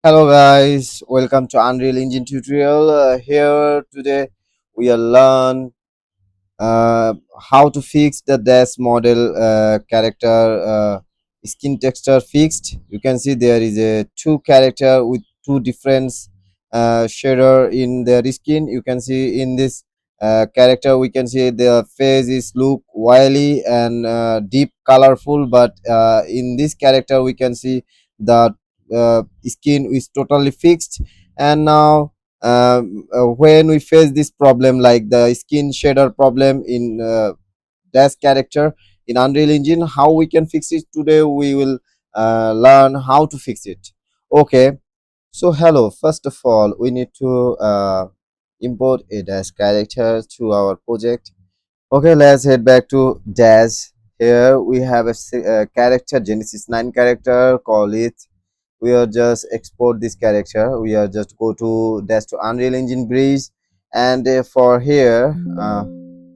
Hello guys, welcome to Unreal Engine tutorial. Here today we will learn how to fix the dash model character skin texture fixed. You can see there is a two character with two different shader in their skin. You can see in this character we can see their face is look wily and deep colorful, but in this character we can see the skin is totally fixed. And now when we face this problem like the skin shader problem in dash character in Unreal Engine, how we can fix it today, we will learn how to fix it. Okay, so hello, first of all we need to import a dash character to our project. Okay, let's head back to dash. Here we have a character, Genesis 9 character, call it. We are just export this character. We are just go to dash to Unreal Engine Bridge, and for here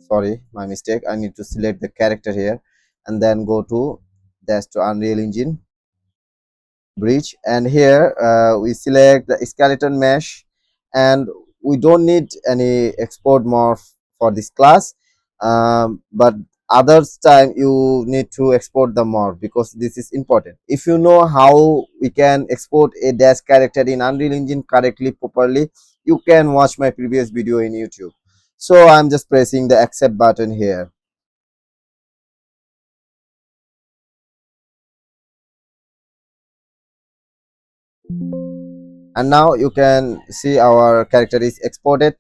sorry, my mistake, I need to select the character here and then go to dash to Unreal Engine Bridge, and here we select the skeleton mesh, and we don't need any export morph for this class, but others time you need to export the morph because this is important. If you know how we can export a dash character in Unreal Engine correctly, properly, you can watch my previous video in YouTube. So I'm just pressing the accept button here. And now you can see our character is exported,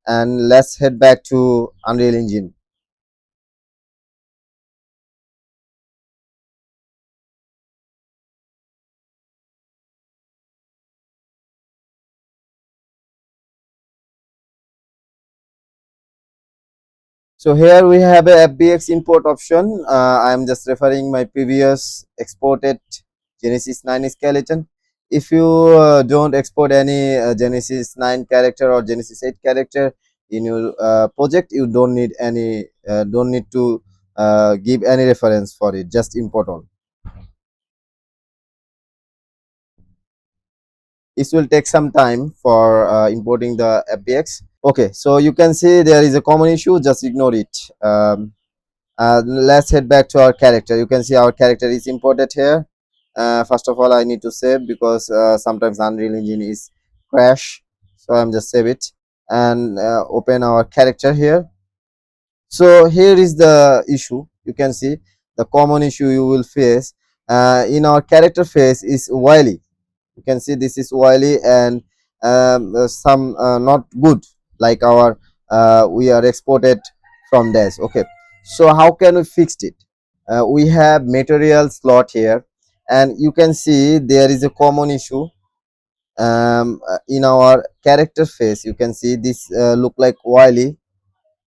and let's head back to Unreal Engine. So here we have a FBX import option. I am just referring my previous exported Genesis 9 skeleton. If you don't export any Genesis 9 character or Genesis 8 character in your project, you don't need to give any reference for it. Just import on. This will take some time for importing the FBX. Okay, so you can see there is a common issue. Just ignore it. Let's head back to our character. You can see our character is imported here. First of all, I need to save because sometimes Unreal Engine is crash, so I'm just save it and open our character here. So here is the issue. You can see the common issue you will face in our character face is wily. You can see this is wily and some not good, like our we are exported from dash. Okay, so how can we fix it? We have material slot here, and you can see there is a common issue in our character face. You can see this look like wily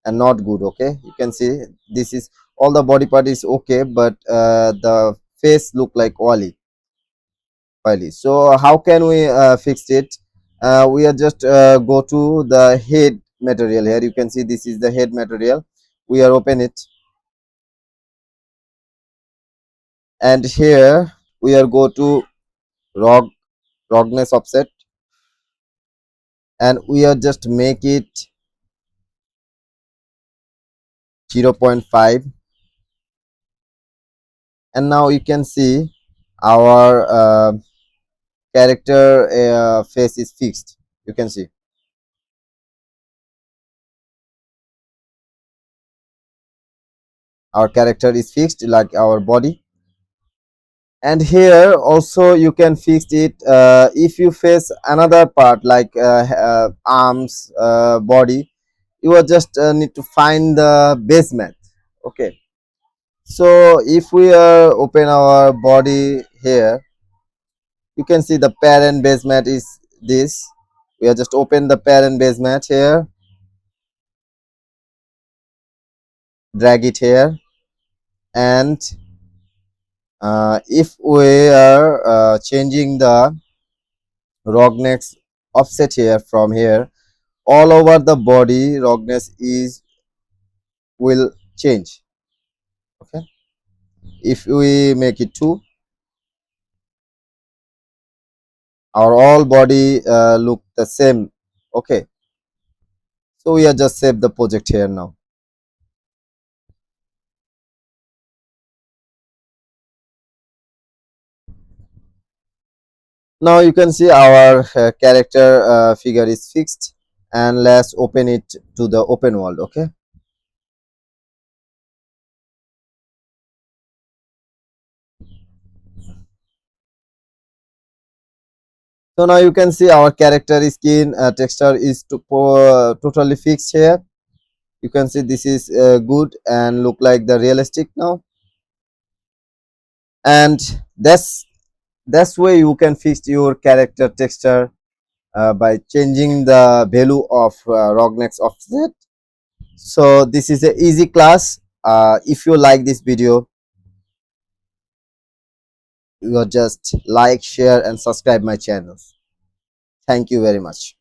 and not good. Okay, you can see this is all the body part is okay, but the face look like wily. So how can we fix it? We are just go to the head material. Here you can see this is the head material. We are open it, and here we are go to rog roughness offset, and we are just make it 0.5. And now you can see our character face is fixed. You can see our character is fixed like our body. And here also you can fix it if you face another part like arms, body. You will just need to find the basement. Okay, so if we open our body here, you can see the parent basement is this. We are just open the parent basement here, drag it here, and if we are changing the roughness offset here, from here all over the body roughness is will change. Okay, if we make it 2, our all body look the same. Okay, so we are just save the project here now. Now you can see our character figure is fixed, and let's open it to the open world. Okay, so now you can see our character skin texture is totally fixed here. You can see this is good and look like the realistic now. And that's where you can fix your character texture by changing the value of Rognec's offset. So this is a easy class. If you like this video, you just like, share and subscribe my channel. Thank you very much.